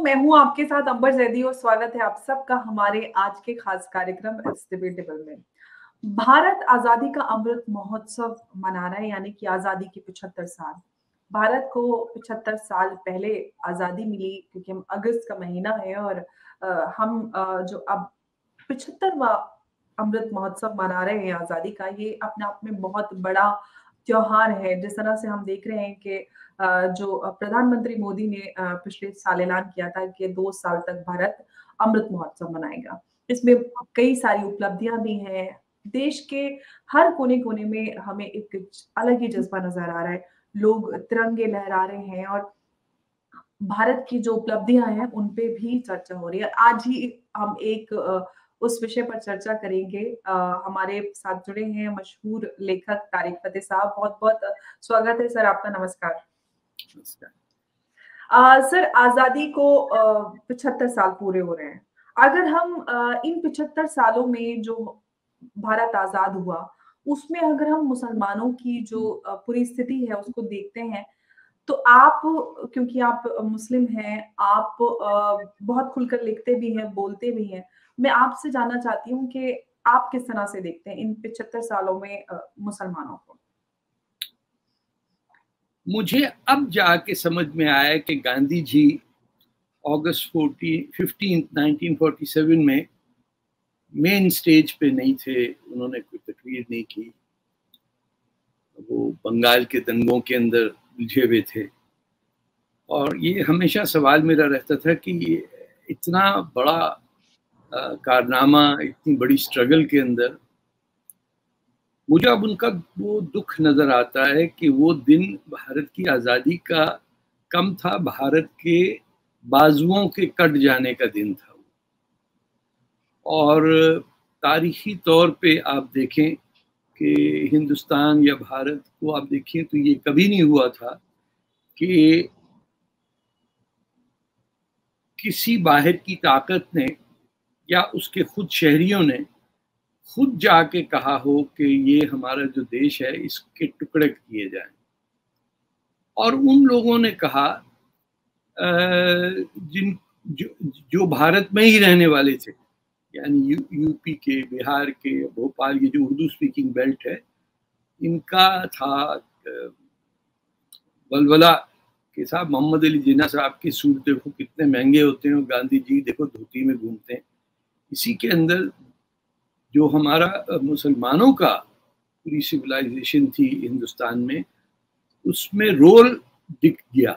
मैं हूं आपके साथ अंबर जैदी और स्वागत है आप सबका हमारे आज के खास कार्यक्रम इट्स डिबेटेबल में। भारत आजादी का अमृत महोत्सव मना रहा है, यानी कि आजादी के 75 साल। भारत को 75 साल पहले आजादी मिली क्योंकि हम अगस्त का महीना है और हम जो अब 75वां अमृत महोत्सव मना रहे हैं आजादी का, ये अपने आप में बहुत बड़ा त्योहार है। जिस तरह से हम देख रहे हैं कि जो प्रधानमंत्री मोदी ने पिछले साल ऐलान किया था कि 2 साल तक भारत अमृत महोत्सव मनाएगा। इसमें कई सारी उपलब्धियां भी हैं। देश के हर कोने-कोने में हमें एक अलग ही जज्बा नजर आ रहा है। लोग तिरंगे लहरा रहे हैं और भारत की जो उपलब्धियां हैं उन पे भी चर्चा हो रही है। आज ही हम एक उस विषय पर चर्चा करेंगे। हमारे साथ जुड़े हैं मशहूर लेखक तारिक फतेह साहब। बहुत-बहुत स्वागत है सर आपका। नमस्कार। सर, आजादी को 75 साल पूरे हो रहे हैं। अगर हम इन 75 सालों में जो भारत आजाद हुआ, उसमें अगर हम मुसलमानों की जो पूरी स्थिति है उसको देखते हैं, तो आप, क्योंकि आप मुस्लिम हैं, आप बहुत खुलकर लिखते भी हैं, बोलते भी हैं। मैं आपसे जानना चाहती हूँ कि आप किस तरह से देखते हैं इन 75 सालों में मुसलमानों को? मुझे अब जाके समझ में आया कि गांधी जी अगस्त 15 1947 में मेन स्टेज पे नहीं थे। उन्होंने कोई तकरीर नहीं की, वो बंगाल के दंगों के अंदर उलझे हुए थे। और ये हमेशा सवाल मेरा रहता था कि ये इतना बड़ा कारनामा, इतनी बड़ी स्ट्रगल के अंदर मुझे अब उनका वो दुख नजर आता है कि वो दिन भारत की आज़ादी का कम था, भारत के बाजुओं के कट जाने का दिन था। और तारीखी तौर पे आप देखें कि हिंदुस्तान या भारत को आप देखें तो ये कभी नहीं हुआ था कि किसी बाहर की ताकत ने या उसके खुद शहरियों ने खुद जाके कहा हो कि ये हमारा जो देश है इसके टुकड़े किए जाएं। और उन लोगों ने कहा जो भारत में ही रहने वाले थे, यानी यूपी के, बिहार के, भोपाल की जो उर्दू स्पीकिंग बेल्ट है, इनका था बलबला कि साहब मोहम्मद अली जिन्ना साहब के सूट देखो कितने महंगे होते हैं और गांधी जी देखो धोती में घूमते हैं। इसी के अंदर जो हमारा मुसलमानों का पूरी सिविलाइजेशन थी हिंदुस्तान में, उसमें रोल दिख गया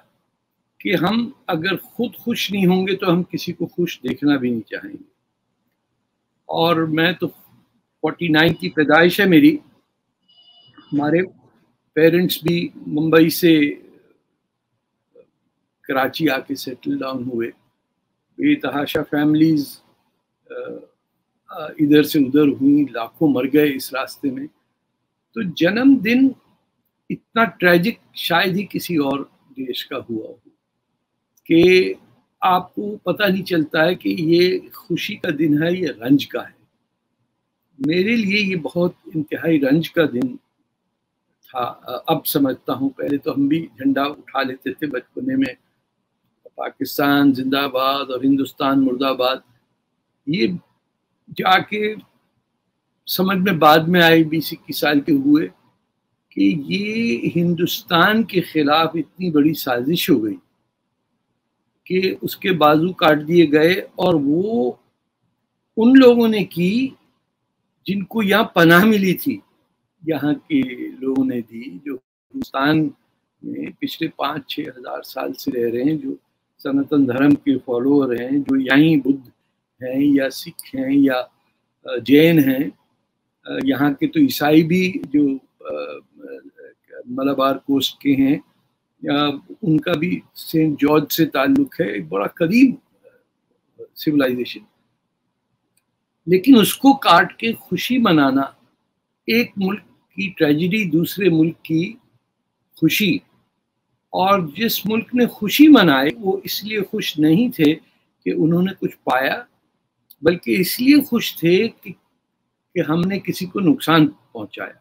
कि हम अगर खुद खुश नहीं होंगे तो हम किसी को खुश देखना भी नहीं चाहेंगे। और मैं तो 49 की पैदाइश है मेरी। हमारे पेरेंट्स भी मुंबई से कराची आके सेटल डाउन हुए। बेतहाशा फैमिलीज इधर से उधर हुई, लाखों मर गए इस रास्ते में। तो जन्मदिन इतना ट्रेजिक शायद ही किसी और देश का हुआ हो कि आपको पता नहीं चलता है कि ये खुशी का दिन है या रंज का है। मेरे लिए ये बहुत इंतहाई रंज का दिन था। अब समझता हूँ, पहले तो हम भी झंडा उठा लेते थे बचपने में, पाकिस्तान जिंदाबाद और हिंदुस्तान मुर्दाबाद। ये जाके समझ में बाद में आई 20-21 साल के हुए कि ये हिंदुस्तान के खिलाफ इतनी बड़ी साजिश हो गई कि उसके बाजू काट दिए गए। और वो उन लोगों ने की जिनको यहाँ पनाह मिली थी, यहाँ के लोगों ने दी, जो हिंदुस्तान में पिछले 5-6 हज़ार साल से रह रहे हैं, जो सनातन धर्म के फॉलोअर हैं, जो यहीं बुद्ध हैं या सिख हैं या जैन हैं। यहाँ के तो ईसाई भी जो मलाबार कोस्ट के हैं, उनका भी सेंट जॉर्ज से ताल्लुक है, एक बड़ा करीब सिविलाइजेशन। लेकिन उसको काट के खुशी मनाना, एक मुल्क की ट्रेजेडी दूसरे मुल्क की खुशी। और जिस मुल्क ने खुशी मनाई वो इसलिए खुश नहीं थे कि उन्होंने कुछ पाया, बल्कि इसलिए खुश थे कि हमने किसी को नुकसान पहुंचाया।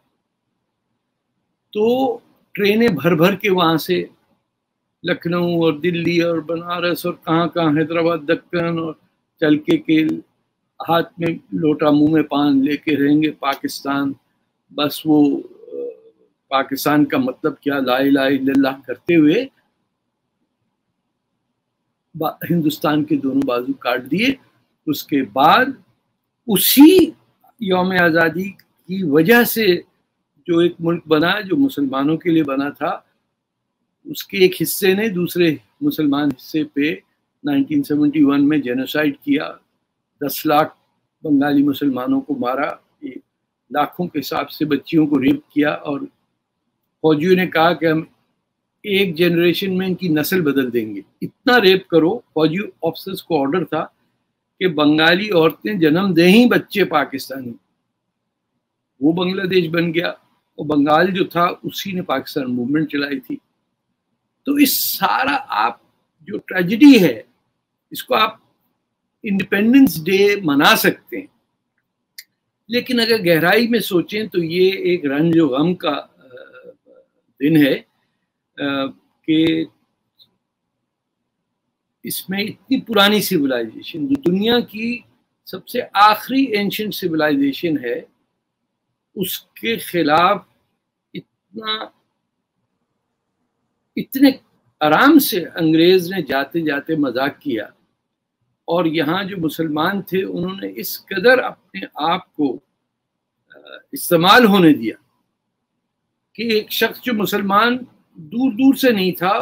तो ट्रेनें भर भर के वहां से लखनऊ और दिल्ली और बनारस और कहाँ कहाँ, हैदराबाद, दक्कन, और चल के हाथ में लोटा मुंह में पान लेके रहेंगे पाकिस्तान। बस वो पाकिस्तान का मतलब क्या, ला इलाहा इल्लल्लाह करते हुए हिंदुस्तान के दोनों बाजू काट दिए। उसके बाद उसी यौम आज़ादी की वजह से जो एक मुल्क बना, जो मुसलमानों के लिए बना था, उसके एक हिस्से ने दूसरे मुसलमान हिस्से पे 1971 में जेनोसाइड किया। 10 लाख बंगाली मुसलमानों को मारा, लाखों के हिसाब से बच्चियों को रेप किया, और फौजियों ने कहा कि हम एक जनरेशन में इनकी नस्ल बदल देंगे, इतना रेप करो। फौजी ऑफिसर्स को ऑर्डर था कि बंगाली औरतें जन्म दें ही बच्चे पाकिस्तानी। वो बांग्लादेश बन गया, और बंगाल जो था उसी ने पाकिस्तान मूवमेंट चलाई थी। तो इस सारा आप जो ट्रेजेडी है, इसको आप इंडिपेंडेंस डे मना सकते हैं, लेकिन अगर गहराई में सोचें तो ये एक रंज और गम का दिन है कि इसमें इतनी पुरानी सिविलाइजेशन, जो दुनिया की सबसे आखिरी एंशिएंट सिविलाइजेशन है, उसके खिलाफ इतने आराम से अंग्रेज ने जाते जाते मजाक किया। और यहाँ जो मुसलमान थे उन्होंने इस कदर अपने आप को इस्तेमाल होने दिया कि एक शख्स जो मुसलमान दूर दूर से नहीं था,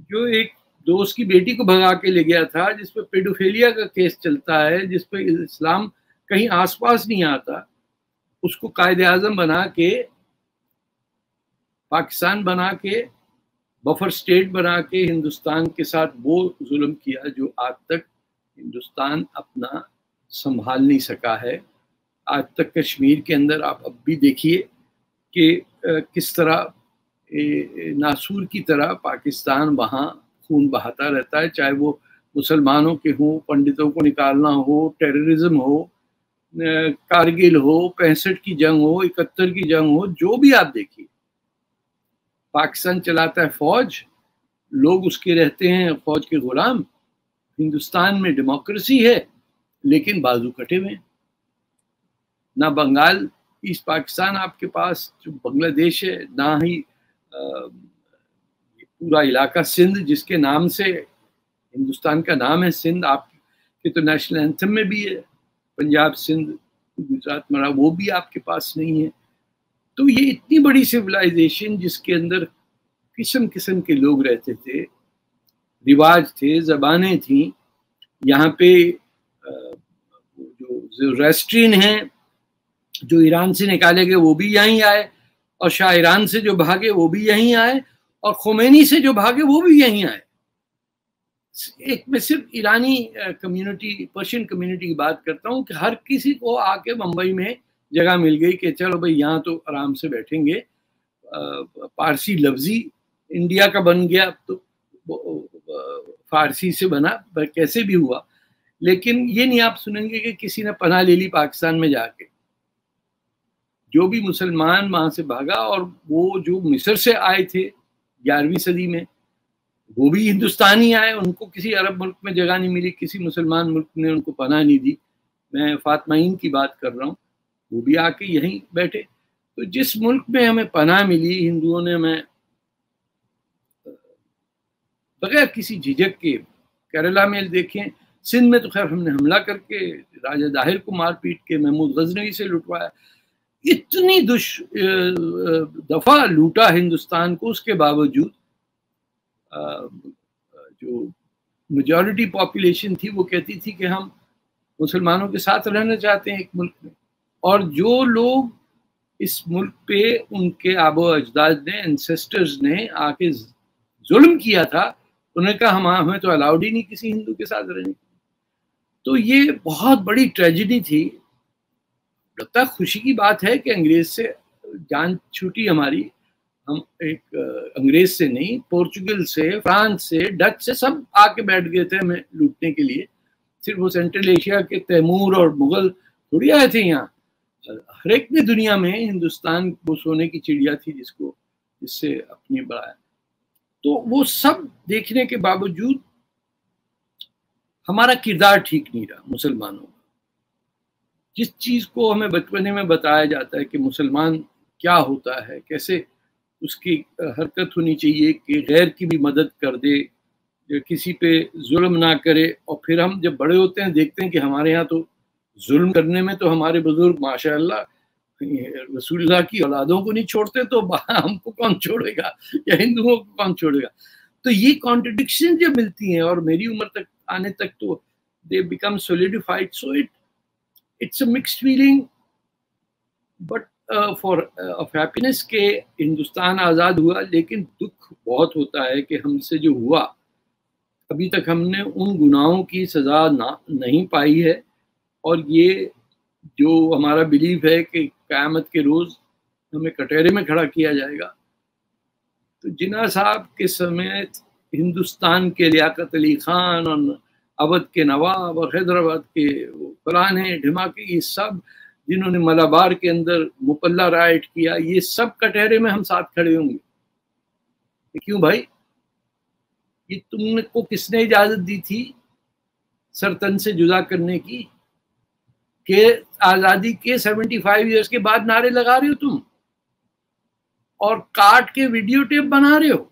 जो एक दोस्त की बेटी को भगा के ले गया था, जिस पे पेडोफिलिया का केस चलता है, जिस पे इस्लाम कहीं आसपास नहीं आता, उसको कायदे आजम बना के, पाकिस्तान बना के, बफर स्टेट बना के हिंदुस्तान के साथ वो जुल्म किया जो आज तक हिंदुस्तान अपना संभाल नहीं सका है। आज तक कश्मीर के अंदर आप अब भी देखिए कि किस तरह नासूर की तरह पाकिस्तान वहाँ खून बहाता रहता है, चाहे वो मुसलमानों के हों, पंडितों को निकालना हो, टेररिज्म हो, कारगिल हो, 65 की जंग हो, 71 की जंग हो, जो भी आप देखिए, पाकिस्तान चलाता है फौज, लोग उसके रहते हैं फौज के गुलाम। हिंदुस्तान में डेमोक्रेसी है लेकिन बाजू कटे हुए हैं। ना बंगाल ईस्ट पाकिस्तान आपके पास जो बांग्लादेश है, ना ही पूरा इलाका सिंध जिसके नाम से हिंदुस्तान का नाम है सिंध, आपके तो नेशनल एंथम में भी है, पंजाब सिंध गुजरात मरा, वो भी आपके पास नहीं है। तो ये इतनी बड़ी सिविलाइजेशन जिसके अंदर किस्म किस्म के लोग रहते थे, रिवाज थे, जबानें थी। यहाँ पे जो ज़ोरास्ट्रियन हैं जो ईरान से निकाले गए वो भी यहीं आए, और शाह ईरान से जो भागे वो भी यहीं आए, और खोमेनी से जो भागे वो भी यहीं आए। एक मैं सिर्फ ईरानी कम्युनिटी, पर्शियन कम्युनिटी की बात करता हूँ कि हर किसी को आके मुंबई में जगह मिल गई कि चलो भाई यहाँ तो आराम से बैठेंगे। पारसी लफ्जी इंडिया का बन गया, तो फारसी से बना, कैसे भी हुआ, लेकिन ये नहीं आप सुनेंगे कि किसी ने पनाह ले ली पाकिस्तान में जाके। जो भी मुसलमान वहां से भागा, और वो जो मिस्र से आए थे 11वीं सदी में, वो भी हिंदुस्तानी आए, उनको किसी अरब मुल्क में जगह नहीं मिली, किसी मुसलमान मुल्क ने उनको पनाह नहीं दी। मैं फातमाइन की बात कर रहा हूँ, वो भी आके यहीं बैठे। तो जिस मुल्क में हमें पनाह मिली, हिंदुओं ने हमें बगैर किसी झिझक के, केरला में देखें, सिंध में तो खैर हमने हमला करके राजा दाहिर को मार पीट के महमूद गजनवी से लुटवाया, इतनी दफा लूटा हिंदुस्तान को। उसके बावजूद जो मेजॉरिटी पॉपुलेशन थी वो कहती थी कि हम मुसलमानों के साथ रहना चाहते हैं एक मुल्क में। और जो लोग इस मुल्क पे उनके आबो अजदाद ने, एंसेस्टर्स ने आके जुल्म किया था, उन्होंने कहा हमें तो अलाउड ही नहीं किसी हिंदू के साथ रहने। तो ये बहुत बड़ी ट्रेजेडी थी। लगता खुशी की बात है कि अंग्रेज से जान छूटी हमारी। हम एक अंग्रेज से नहीं, पोर्चुगल से, फ्रांस से, डच से, सब आके बैठ गए थे हमें लूटने के लिए। सिर्फ वो सेंट्रल एशिया के तैमूर और मुगल थोड़ी आए थे यहाँ। हर एक ने दुनिया में हिंदुस्तान वो सोने की चिड़िया थी जिससे अपनी बढ़ाया। تو وہ سب دیکھنے کے باوجود ہمارا کردار ٹھیک نہیں رہا مسلمانوں کا. جس چیز کو ہمیں بچپنے میں بتایا جاتا ہے کہ مسلمان کیا ہوتا ہے، کیسے اس کی حرکت ہونی چاہیے کہ غیر کی بھی مدد کر دے، کسی پہ ظلم نہ کرے، اور پھر ہم جب بڑے ہوتے ہیں دیکھتے ہیں کہ ہمارے ہاں تو ظلم کرنے میں تو ہمارے بزرگ ماشاء اللہ رسول اللہ کی اولادوں کو نہیں چھوڑتے، تو ہم کو کون چھوڑے گا یا ہندوؤں کو کون چھوڑے گا. تو یہ کانٹرڈکشن جو ملتی ہیں، اور میری عمر تک آنے تک تو they become solidified, so it's a mixed feeling, but for of happiness کہ ہندوستان آزاد ہوا. لیکن دکھ بہت ہوتا ہے کہ ہم سے جو ہوا ابھی تک ہم نے ان گناہوں کی سزا نہیں پائی ہے، اور یہ جو ہمارا بلیف ہے کہ قیامت کے روز ہمیں کٹہرے میں کھڑا کیا جائے گا. تو جناح صاحب کے سمیت ہندوستان کے لیاقت علی خان اور اودھ کے نواب اور حیدرآباد کے فلانے ڈھماکے، یہ سب جنہوں نے ملابار کے اندر مپلا رائٹ کیا، یہ سب کٹہرے میں ہم ساتھ کھڑے ہوں گے. کیوں بھائی؟ یہ تم کو کس نے اجازت دی تھی سر تن سے جدا کرنے کی، کہ آزادی کے 75 ایئرس کے بعد نعرے لگا رہے ہو تم، اور کاٹ کے ویڈیو ٹیپ بنا رہے ہو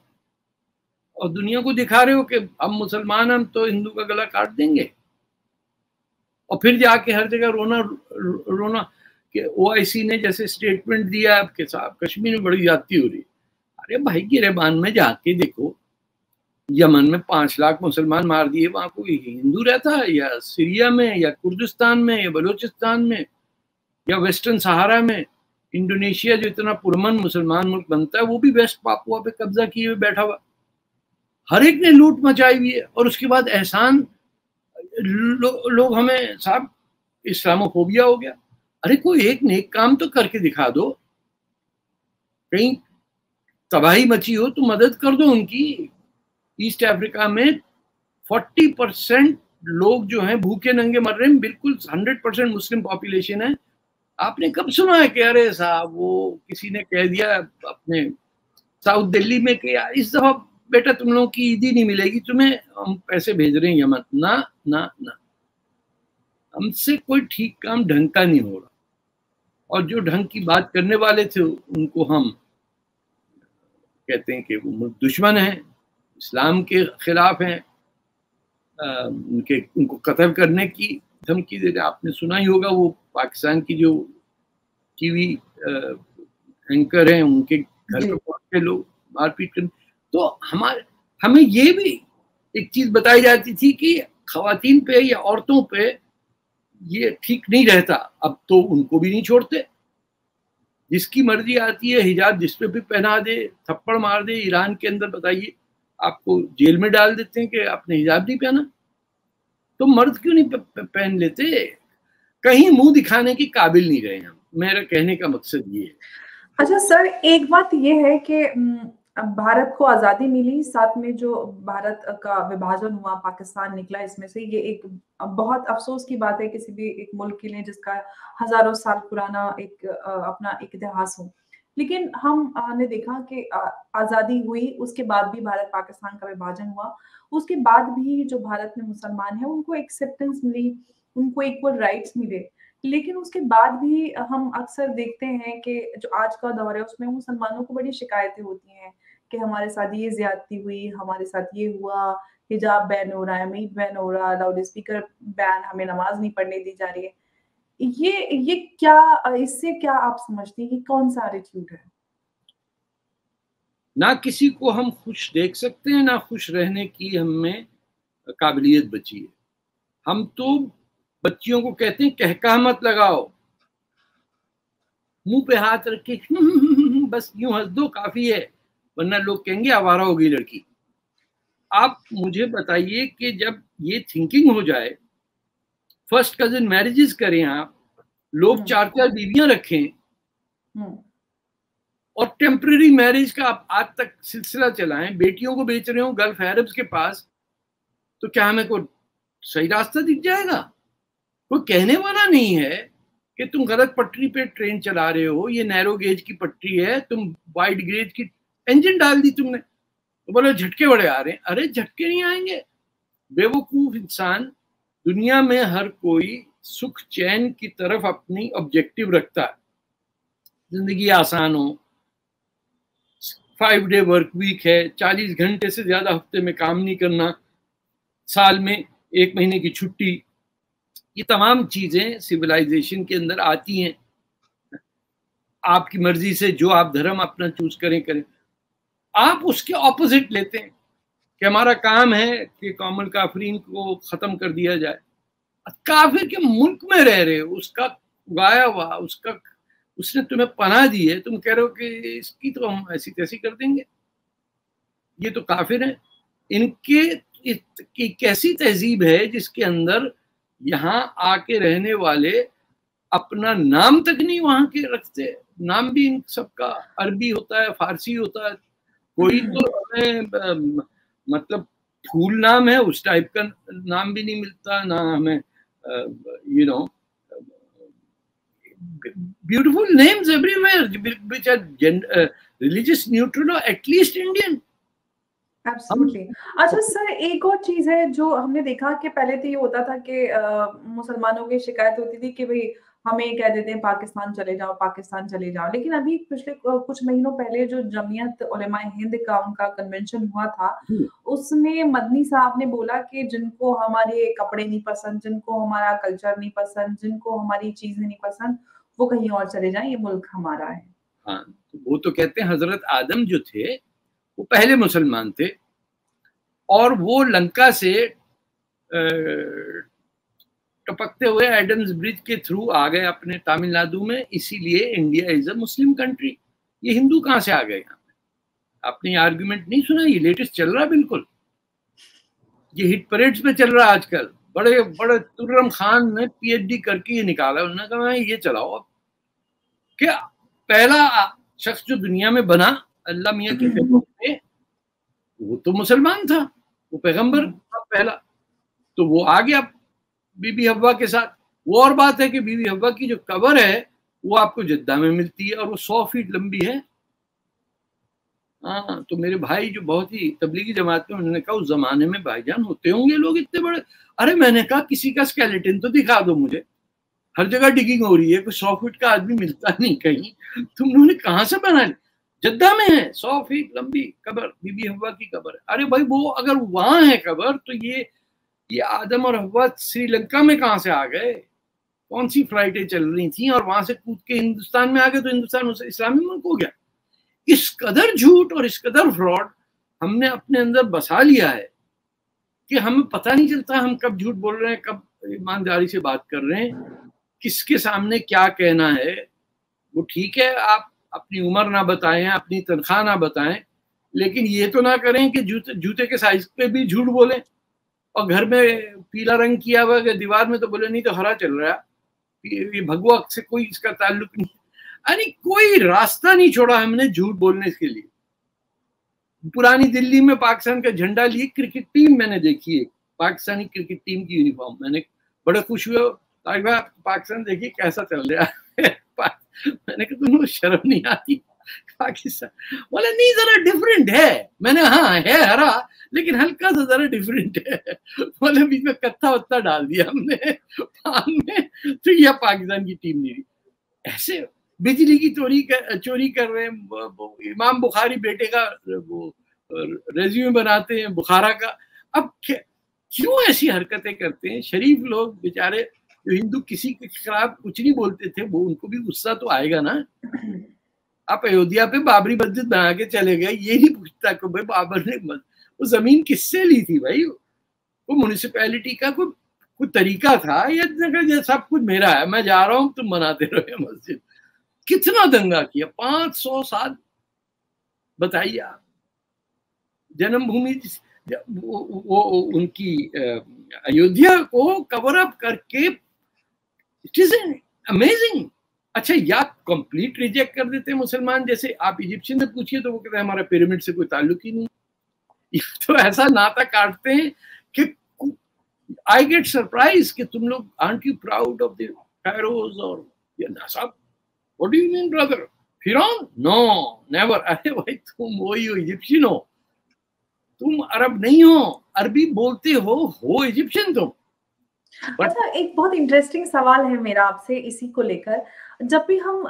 اور دنیا کو دکھا رہے ہو کہ ہم مسلمان ہم تو ہندو کا گلا کاٹ دیں گے، اور پھر جا کے ہر جگہ رونا کہ او آئی سی نے جیسے اسٹیٹمنٹ دیا کہ صاحب کشمیر میں بڑی زیادتی ہو رہی ہے. ارے بھائی گریبان میں جا کے دیکھو، یمن میں 5 لاکھ مسلمان مار دیے، وہاں کوئی ہندو رہتا ہے؟ یا سیریا میں، یا کردستان میں، یا بلوچستان میں، یا ویسٹرن سہارا میں؟ انڈونیشیا جو اتنا پرمن مسلمان ملک بنتا ہے وہ بھی ویسٹ پاپوا پہ قبضہ کیے ہوئے بیٹھا ہوا. ہر ایک نے لوٹ مچائی ہوئی ہے، اور اس کے بعد احسان لوگ ہمیں صاحب اسلاموفوبیا ہو گیا. ارے کوئی ایک نیک کام تو کر کے دکھا دو، کہیں تباہی مچی ہو تو مدد کر دو ان کی. ایسٹ افریقہ میں 40% لوگ جو ہیں بھوکے ننگے مر رہے ہیں، بالکل 100% مسلم پاپولیشن ہے. آپ نے کب سنا ہے کہ ارے صاحب وہ کسی نے کہہ دیا اپنے ساؤتھ دلی میں کہ اس دفعہ بیٹا تم لوگوں کی عیدی نہیں ملے گی، تمہیں ہم پیسے بھیج رہے ہیں یمن؟ نہ نہ نہ، ہم سے کوئی ٹھیک کام ڈھنگ کا نہیں ہو رہا، اور جو ڈھنگ کی بات کرنے والے تھے ان کو ہم کہتے ہیں کہ وہ دشمن ہیں، اسلام کے خلاف ہیں، ان کو قتل کرنے کی دھمکی دے رہے. آپ نے سنا ہی ہوگا وہ پاکستان کی جو ٹی وی اینکر ہیں ان کے گھر پہ پہنچ کے لوگ مار پیٹ کرنے. تو ہمیں یہ بھی ایک چیز بتائی جاتی تھی کہ خواتین پہ یا عورتوں پہ یہ ٹھیک نہیں رہتا. اب تو ان کو بھی نہیں چھوڑتے، جس کی مرضی آتی ہے حجاب جس پہ بھی پہنا دے، تھپڑ مار دے. ایران کے اندر بتائیے آپ کو جیل میں ڈال دیتے ہیں کہ آپ نے حجاب نہیں پہنا. تو مرد کیوں نہیں پہن لیتے؟ کہیں منہ دکھانے کی قابل نہیں رہے ہم. میرا کہنے کا مقصد یہ ہے. اچھا سر، ایک بات یہ ہے کہ بھارت کو آزادی ملی، ساتھ میں جو بھارت کا وبھاجن ہوا، پاکستان نکلا اس میں سے، یہ ایک بہت افسوس کی بات ہے کسی بھی ایک ملک کے لیے جس کا ہزاروں سال پرانا ایک اپنا ایک اتہاس ہو. لیکن ہم نے دیکھا کہ آزادی ہوئی، اس کے بعد بھی بھارت پاکستان کا وبھاجن ہوا، اس کے بعد بھی جو بھارت میں مسلمان ہیں ان کو ایکسیپٹنس ملی، ان کو ایکول رائٹس ملے. لیکن اس کے بعد بھی ہم اکثر دیکھتے ہیں کہ جو آج کا دور ہے اس میں مسلمانوں کو بڑی شکایتیں ہوتی ہیں کہ ہمارے ساتھ یہ زیادتی ہوئی، ہمارے ساتھ یہ ہوا، حجاب بین ہو رہا ہے، میٹ بین ہو رہا ہے، لاؤڈ اسپیکر بین، ہمیں نماز نہیں پڑھنے دی جا رہی ہے. یہ کیا، اس سے کیا آپ سمجھتے ہیں کہ کون سا ایٹیٹیوڈ ہے؟ نہ کسی کو ہم خوش دیکھ سکتے ہیں، نہ خوش رہنے کی ہم میں قابلیت بچی ہے. ہم تو بچیوں کو کہتے ہیں کہکہ مت لگاؤ، منہ پہ ہاتھ رکھ کے بس یوں ہنس دو کافی ہے، ورنہ لوگ کہیں گے آوارہ ہو گئی لڑکی. آپ مجھے بتائیے کہ جب یہ تھنکنگ ہو جائے، فرسٹ کزن میرجز کریں، آپ لوگ 4 بیویاں رکھیں، اور ٹیمپرری میرج کا آپ آج تک سلسلہ چلائیں، بیٹیوں کو بیچ رہے ہوں گلف عربز کے پاس، تو کیا ہمیں کوئی صحیح راستہ دکھ جائے گا؟ کوئی کہنے والا نہیں ہے کہ تم غلط پٹری پہ ٹرین چلا رہے ہو، یہ نیرو گیج کی پٹری ہے، تم وائڈ گیج کی انجن ڈال دی تم نے. तो बोले झटके बड़े आ रहे हैं। अरे झटके नहीं आएंगे, बेवकूफ इंसान। दुनिया में हर कोई सुख चैन की तरफ अपनी ऑब्जेक्टिव रखता है, जिंदगी आसान हो, 5 डे वर्क वीक है, 40 घंटे से ज्यादा हफ्ते में काम नहीं करना, साल में 1 महीने की छुट्टी, ये तमाम चीजें सिविलाइजेशन के अंदर आती हैं। आपकी मर्जी से जो आप धर्म अपना चूज करें करें। आप उसके ऑपोजिट लेते हैं कि हमारा काम है कि कौमुल काफरीन को खत्म कर दिया जाए। काफिर के मुल्क में रह रहे हो, उसका उगाया हुआ, उसने तुम्हें पनाह दी है, तुम कह रहे हो कि इसकी तो हम ऐसी तैसी कर देंगे। ये तो काफिर है। इनके कैसी तहजीब है जिसके अंदर यहाँ आके रहने वाले अपना नाम तक नहीं वहां के रखते। नाम भी इन सबका अरबी होता है, फारसी होता है, कोई तो हमें मतलब फूल नाम है उस टाइप का नाम भी नहीं मिलता ना हमें, you know, beautiful names everywhere which are religious neutral or at least Indian. Absolutely. अच्छा सर, एक और चीज है जो हमने देखा कि पहले तो ये होता था कि मुसलमानों की शिकायत होती थी कि भाई हमें कह देते हैं पाकिस्तान चले जाओ, पाकिस्तान चले जाओ। लेकिन अभी पिछले कुछ महीनों पहले जो जमीयत उलेमाए हिंद का उनका कन्वेंशन हुआ था, उसमें मदनी साहब ने बोला कि जिनको हमारे कपड़े नहीं पसंद, जिनको हमारा कल्चर नहीं पसंद, जिनको हमारी चीजें नहीं पसंद, वो कहीं और चले जाएं, ये मुल्क हमारा है। हाँ, वो तो कहते हैं हजरत आदम जो थे वो पहले मुसलमान थे और वो लंका से टपकते हुए एडम्स ब्रिज के थ्रू आ गए अपने तमिलनाडु में, इसीलिए India is a Muslim country. ये हिंदू कहाँ से आ गए यहाँ पे? आपने ये आर्गुमेंट नहीं सुना? ये लेटेस्ट चल रहा, बिल्कुल ये हिट परेड्स में चल रहा आजकल। बड़े बड़े तुर्रम खान ने पीएचडी करके ये निकाला, उन्होंने कहा ये चलाओ। क्या पहला शख्स जो दुनिया में बना अल्लाह मियाँ के में, वो तो मुसलमान था, वो पैगंबर था पहला, तो वो आ गया बीबी हव्वा के साथ। वो और बात है कि बीबी हव्वा की जो कब्र है वो आपको जद्दा में मिलती है और वो 100 फीट लंबी है। हाँ, तो मेरे भाई जो बहुत ही तबलीगी जमात में, उन्होंने कहा उस जमाने में भाईजान होते होंगे लोग इतने बड़े। अरे मैंने कहा किसी का स्केलेटन तो दिखा दो मुझे, हर जगह डिगिंग हो रही है, कोई 100 फीट का आदमी मिलता नहीं कहीं, तुम लोगों ने कहाँ से बना ली? जद्दा में है 100 फीट लंबी कब्र, बीबी हव्वा की कब्र है। अरे भाई वो अगर वहां है कब्र तो ये आदम और हव्वा श्रीलंका में कहाँ से आ गए? कौन सी फ्लाइटें चल रही थी और वहां से कूद के हिंदुस्तान में आ गए तो हिंदुस्तान इस्लामी मुल्क हो गया। इस कदर झूठ और इस कदर फ्रॉड हमने अपने अंदर बसा लिया है कि हमें पता नहीं चलता हम कब झूठ बोल रहे हैं, कब ईमानदारी से बात कर रहे हैं, किसके सामने क्या कहना है। वो ठीक है, आप अपनी उम्र ना बताएं, अपनी तनख्वाह ना बताएं, लेकिन ये तो ना करें कि जूते के साइज पे भी झूठ बोलें और घर में पीला रंग किया हुआ है दीवार में तो बोले नहीं तो हरा चल रहा है, ये भगवा से कोई इसका ताल्लुक नहीं। यानी कोई रास्ता नहीं छोड़ा हमने झूठ बोलने के लिए। पुरानी दिल्ली में पाकिस्तान का झंडा लिए क्रिकेट टीम मैंने देखी है, पाकिस्तानी क्रिकेट टीम की यूनिफॉर्म, मैंने बड़े खुश हुए, पाकिस्तान देखिए कैसा चल रहा है। मैंने कहा तुमको शर्म नहीं आती? पाकिस्तान बोले नहीं जरा डिफरेंट है। मैंने हाँ है हरा लेकिन हल्का सा जरा डिफरेंट है। बोले बीच में कत्था वत्ता डाल दिया हमने पान में, तो यह पाकिस्तान की टीम नहीं रही। ऐसे बिजली की चोरी कर रहे हैं। इमाम बुखारी बेटे का वो रेज्यूमे बनाते हैं बुखारा का। अब क्यों ऐसी हरकतें करते हैं? शरीफ लोग बेचारे जो हिंदू किसी के खिलाफ कुछ नहीं बोलते थे, वो उनको भी गुस्सा तो आएगा ना। आप अयोध्या पे बाबरी मस्जिद बना के चले गए, ये नहीं पूछता कि भाई बाबर ने वो जमीन किससे ली थी भाई? वो म्युनिसिपैलिटी का कोई तरीका था या सब कुछ मेरा है, मैं जा रहा हूँ तुम बनाते रहो मस्जिद? कितना दंगा किया, 500 साल। बताइए आप, जन्मभूमि वो उनकी अयोध्या को कवर अप करके, इट इज अमेजिंग। अच्छा, या कंप्लीट रिजेक्ट कर देते हैं मुसलमान, जैसे आप इजिप्शियन से पूछिए तो वो कहते हैं हमारा पिरामिड से कोई ताल्लुक ही नहीं। तो ऐसा नाता काटते हैं कि आई गेट सरप्राइज कि तुम लोग aren't you proud of the pharaohs और साहब what do you mean brother फिरौन? No never. अरे भाई तुम वही हो, इजिप्शियन हो, तुम अरब नहीं हो, अरबी बोलते हो इजिप्शियन तुम। अच्छा, एक बहुत इंटरेस्टिंग सवाल है मेरा आपसे इसी को लेकर। जब भी हम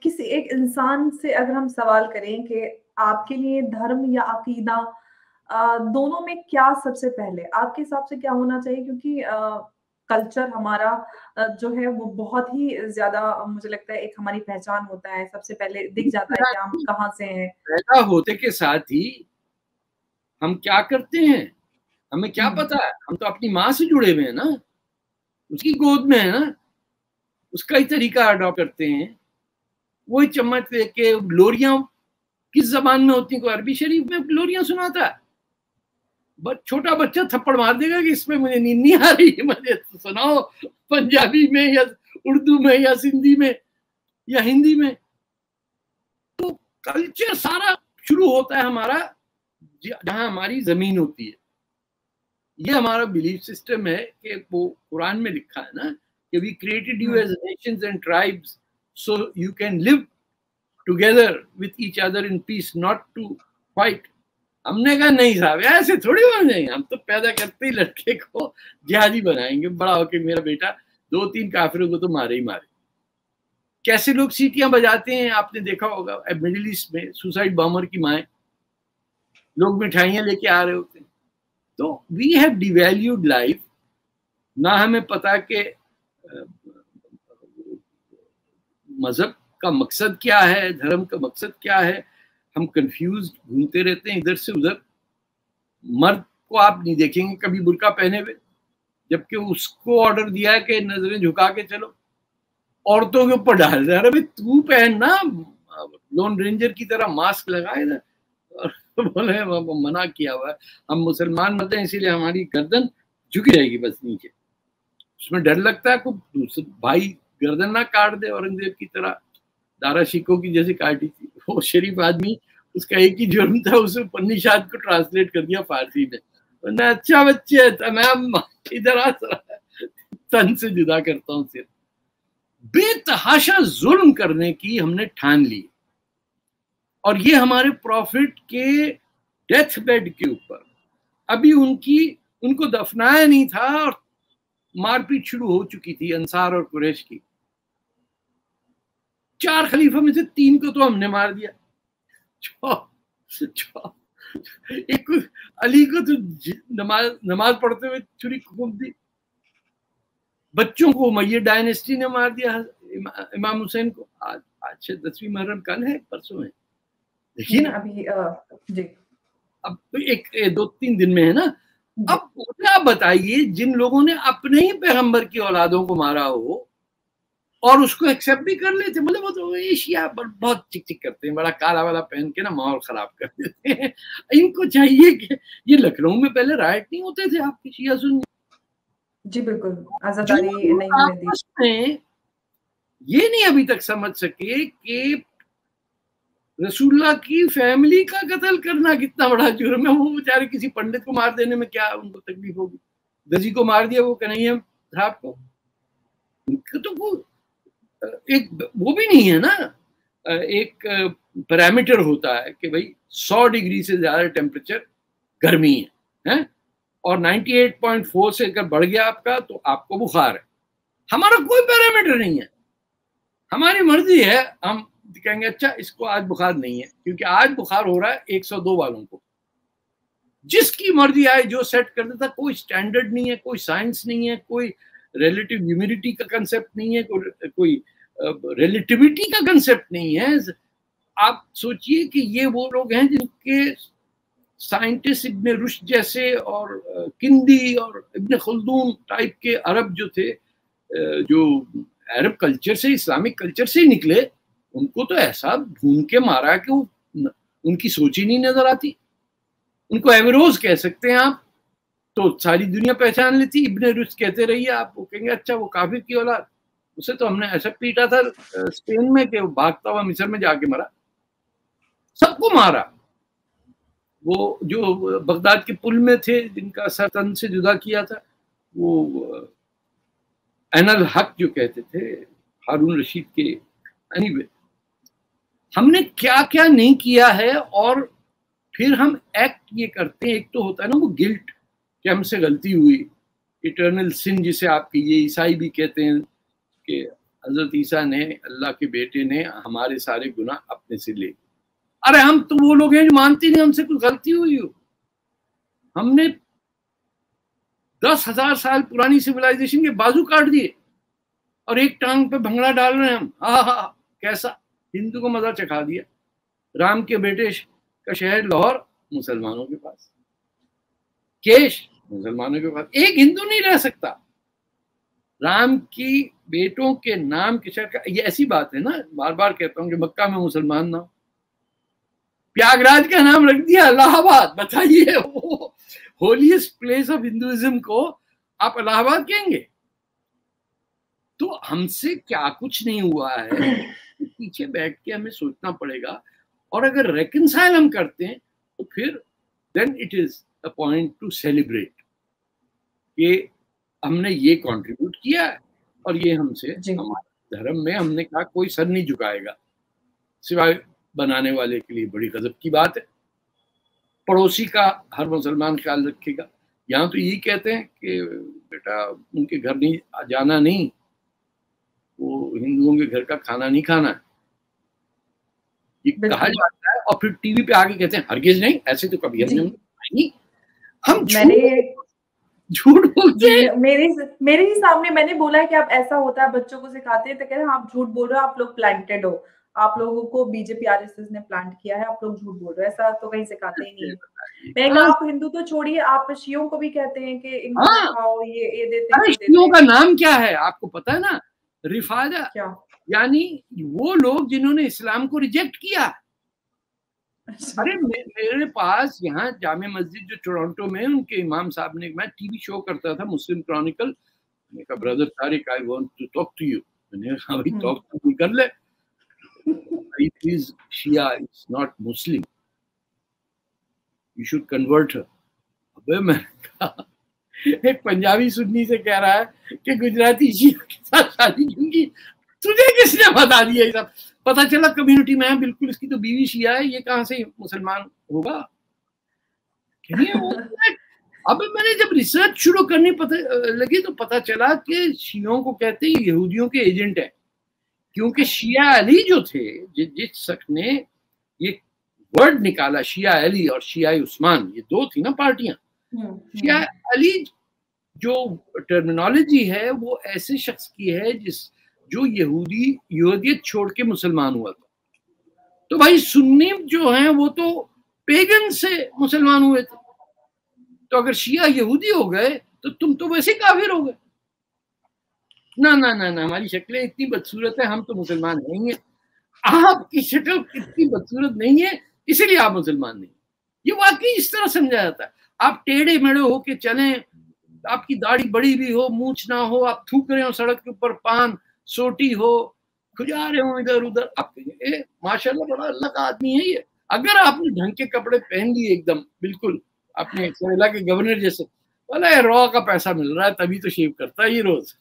किसी एक इंसान से अगर हम सवाल करें कि आपके लिए धर्म या अकीदा दोनों में क्या सबसे पहले आपके हिसाब से क्या होना चाहिए, क्योंकि कल्चर हमारा जो है वो बहुत ही ज्यादा मुझे लगता है एक हमारी पहचान होता है, सबसे पहले दिख जाता है कि हम कहाँ से हैं। पैदा होते के साथ ही हम क्या करते हैं हमें क्या पता है, हम तो अपनी माँ से जुड़े हुए हैं ना, उसकी गोद में है ना, उसका ही तरीका अडॉप्ट करते हैं। वही चम्मच लेके लोरियां किस जबान में होती हैं, कोई अरबी शरीफ में लोरियां सुनाता है, छोटा बच्चा थप्पड़ मार देगा कि इसमें मुझे नींद नहीं आ रही, मुझे सुनाओ पंजाबी में या उर्दू में या सिंधी में या हिंदी में। तो कल्चर सारा शुरू होता है हमारा जहां हमारी जमीन होती है। ये हमारा बिलीफ सिस्टम है कि वो कुरान में लिखा है ना कि we created you as nations and tribes so you can live together with each other in peace, not to fight. हमने कहा नहीं साहब, ऐसे थोड़ी बन जाएंगे, हम तो पैदा करते ही लड़के को जिहादी बनाएंगे, बड़ा होके मेरा बेटा 2-3 काफिरों को तो मारे ही मारे। कैसे लोग सीटियां बजाते हैं आपने देखा होगा मिडिल ईस्ट में, सुसाइड बॉम्बर की माएँ, लोग मिठाइयां लेके आ रहे होते हैं। तो वी हैव डिवैल्यूड लाइफ, ना हमें पता कि मजहब का मकसद क्या है, धर्म का मकसद क्या है, हम कंफ्यूज घूमते रहते हैं इधर से उधर। मर्द को आप नहीं देखेंगे कभी बुर्का पहने हुए, जबकि उसको ऑर्डर दिया है कि नजरें झुका के चलो, औरतों के ऊपर डाल रहे हैं, अरे तू पहन ना लोन रेंजर की तरह मास्क लगाए ना, बोले मना किया हुआ है, हम मुसलमान मत हैं इसीलिए हमारी गर्दन झुकी रहेगी बस नीचे। उसमें डर लगता है कोई भाई गर्दन ना काट दे औरंगजेब की तरह, दारा शिको की जैसे काटी थी। वो शरीफ आदमी, उसका एक ही जुर्म था, उसे उपनिषद को ट्रांसलेट कर दिया फारसी में। अच्छा बच्चे तमाम इधर आ तन से जुदा करता हूँ सिर्फ। बेतहाशा जुल्म करने की हमने ठान ली, और ये हमारे प्रॉफिट के डेथ बेड के ऊपर अभी उनको दफनाया नहीं था और मारपीट शुरू हो चुकी थी अंसार और कुरैश की। 4 खलीफा में से 3 को तो हमने मार दिया, एक अली को तो नमाज पढ़ते हुए छुरी घूम दी, बच्चों को उमैया डायनेस्टी ने मार दिया, इमाम हुसैन को। आज से 10वीं मुहर्रम कल है परसों है, देखिए ना अभी जी अब 2-3 दिन में है ना। अब क्या बताइए, जिन लोगों ने अपने ही पैगंबर की औलादों को मारा हो और उसको एक्सेप्ट भी कर लेते, मतलब वो तो एशिया पर बहुत चिक चिक करते हैं, बड़ा काला वाला पहन के ना माहौल खराब कर देते हैं। इनको चाहिए कि ये लखनऊ में पहले राइट नहीं होते थे, आपकी शिया सुन्नी जी बिल्कुल आजादारी नहीं होने दी। ये नहीं अभी तक समझ सके कि रसूलुल्लाह की फैमिली का कत्ल करना कितना बड़ा जुर्म है। वो बेचारे किसी पंडित को मार देने में क्या उनको तकलीफ होगी, दजी को मार दिया वो कन्हैया साहब को, उनका तो वो एक वो भी नहीं है ना, एक पैरामीटर होता है कि भाई 100 डिग्री से ज्यादा टेम्परेचर गर्मी है और 98.4 से अगर बढ़ गया आपका तो आपको बुखार है। हमारा कोई पैरामीटर नहीं है, हमारी मर्जी है, हम कहेंगे अच्छा इसको आज बुखार नहीं है, क्योंकि आज बुखार हो रहा है 102 वालों को, जिसकी मर्जी आए जो सेट कर देता। कोई स्टैंडर्ड नहीं है, कोई साइंस नहीं है, कोई रिलेटिव ह्यूमिडिटी का कंसेप्ट नहीं है, कोई रिलेटिविटी का कंसेप्ट नहीं है। आप सोचिए कि ये वो लोग हैं जिनके साइंटिस्ट इब्न रुश्द जैसे और किंदी और इब्न खल्दून टाइप के अरब जो थे, जो अरब कल्चर से इस्लामिक कल्चर से ही निकले, उनको तो ऐसा ढूंढ के मारा कि उनकी सोच ही नहीं नजर आती। उनको एवरोज कह सकते हैं आप, तो सारी दुनिया पहचान लेती। इब्न रुश्द कहते रहिए आप, वो कहेंगे अच्छा वो काफिर की औलाद, उसे तो हमने ऐसा पीटा था स्पेन में कि वो भागता हुआ मिस्र में जाके मरा, सबको मारा। वो जो बगदाद के पुल में थे जिनका सर तन से जुदा किया था, वो एनल हक जो कहते थे हारून रशीद के। एनीवे, हमने क्या क्या नहीं किया है और फिर हम एक्ट ये करते हैं, एक तो होता है ना वो गिल्ट कि हमसे गलती हुई, इटर्नल सिन जिसे आपके ये ईसाई भी कहते हैं कि हजरत ईसा ने, अल्लाह के बेटे ने हमारे सारे गुनाह अपने से ले। अरे हम तो वो लोग हैं जो मानते नहीं हमसे कुछ गलती हुई हो। हमने 10,000 साल पुरानी सिविलाइजेशन के बाजू काट दिए और एक टांग पे भंगड़ा डाल रहे हैं हम। हा, कैसा हिंदू को मजा चखा दिया। राम के बेटे का शहर लाहौर मुसलमानों के पास, केश मुसलमानों के पास, एक हिंदू नहीं रह सकता। राम की बेटों के नाम के शहर का, ये ऐसी बात है ना, बार बार कहता हूँ कि मक्का में मुसलमान ना हो, प्रयागराज का नाम रख दिया इलाहाबाद। बताइए, वो होलीस्ट प्लेस ऑफ हिंदुइज्म को आप इलाहाबाद कहेंगे? तो हमसे क्या कुछ नहीं हुआ है, पीछे बैठ के हमें सोचना पड़ेगा। और अगर रेकंसाइल हम करते हैं तो फिर then it is a point to celebrate कि हमने ये कंट्रीब्यूट किया है और ये हमसे, हमारे धर्म में हमने कहा कोई सर नहीं झुकाएगा सिवाय बनाने वाले के लिए। बड़ी गजब की बात है। पड़ोसी का हर मुसलमान ख्याल रखेगा। यहाँ तो यही कहते हैं कि बेटा उनके घर नहीं जाना, नहीं, वो हिंदुओं के घर का खाना नहीं खाना है, ये कहा जाता है। और फिर टीवी पे आके कहते हैं हरगिज नहीं, ऐसे तो कभी हमने नहीं। हम झूठ बोलते हैं। मेरे ही सामने मैंने बोला है कि आप ऐसा होता है, बच्चों को सिखाते हैं तो कहते हैं आप झूठ बोल रहे हो, आप लोग प्लांटेड हो, आप लोगों को बीजेपी आरएसएस ने प्लांट किया है, आप लोग झूठ बोल रहे हो। ऐसा तो कहीं सिखाते ही नहीं है। मैं आप हिंदू तो छोड़िए, आप शियों को भी कहते हैं कि इनको खाओ, ये देते हैं। शियों का नाम क्या है आपको पता है ना? रिफाजा, क्या? यानी वो लोग जिन्होंने इस्लाम को रिजेक्ट किया। अरे मेरे पास यहाँ जामे मस्जिद जो टोरंटो में, उनके इमाम साहब ने, मैं टीवी शो करता था मुस्लिम क्रॉनिकल, मैंने कहा brother Tariq I want to talk to you. मैंने कहा भाई टॉक तो कर ले, it is Shia, it's not Muslim, you should convert her। अबे मैंने कहा, एक पंजाबी सुन्नी से कह रहा है कि गुजराती शिया के साथ शादी क्योंकि तुझे किसने बता दिया? सब पता चला कम्युनिटी में है बिल्कुल, इसकी तो बीवी शिया है, ये कहाँ से मुसलमान होगा? अब मैंने जब रिसर्च शुरू करनी लगी तो पता चला कि शियों को कहते हैं यहूदियों के एजेंट है, क्योंकि शिया अली जो थे, जिस शख्स ने ये वर्ड निकाला शिया अली और शिया उस्मान, ये दो थी ना पार्टियां। शिया अली जो टर्मिनोलॉजी है वो ऐसे शख्स की है जो यहूदियत छोड़ के मुसलमान हुआ था। तो भाई सुन्नी जो हैं वो तो पेगन से मुसलमान हुए थे, तो अगर शिया यहूदी हो गए तो तुम तो वैसे काफिर हो गए। ना ना ना ना, हमारी शक्लें इतनी बदसूरत है, हम तो मुसलमान नहीं है। आपकी शक्ल इतनी बदसूरत नहीं है इसीलिए आप मुसलमान नहीं। ये वाकई इस तरह समझा जाता है। आप टेढ़े मेढ़े होके चलें, आपकी दाढ़ी बड़ी भी हो, मूछ ना हो, आप थूक रहे हो सड़क के ऊपर, पान सोटी हो, खुजा रहे हो इधर उधर, आप माशाल्लाह बड़ा अल्लाह का आदमी है ये। अगर आपने ढंग के कपड़े पहन लिए एकदम बिल्कुल अपने केरला के गवर्नर जैसे, बोला रॉ का पैसा मिल रहा है तभी तो शेव करता है ये रोज।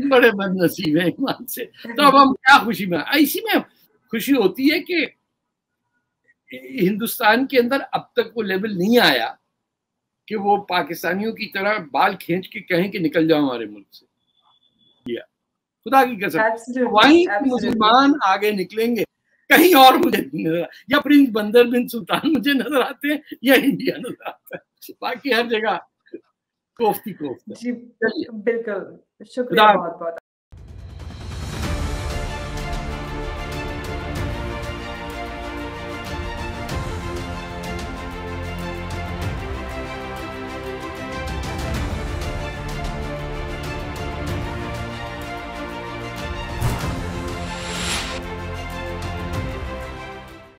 बड़े बदनसीब है ईमान से। तो अब हम क्या खुशी में, इसी में खुशी होती है कि हिंदुस्तान के अंदर अब तक वो लेवल नहीं आया कि वो पाकिस्तानियों की तरह बाल खींच के कहें कि निकल जाओ हमारे मुल्क से। खुदा की कसम वहीं मुसलमान आगे निकलेंगे, कहीं और मुझे नहीं नजर, या प्रिंस बंदर बिन सुल्तान मुझे नजर आते हैं या इंडिया नजर आता है, बाकी हर जगह कोफ्ती कोफ्ती। जी बिल्कुल, शुक्रिया बहुत बहुत।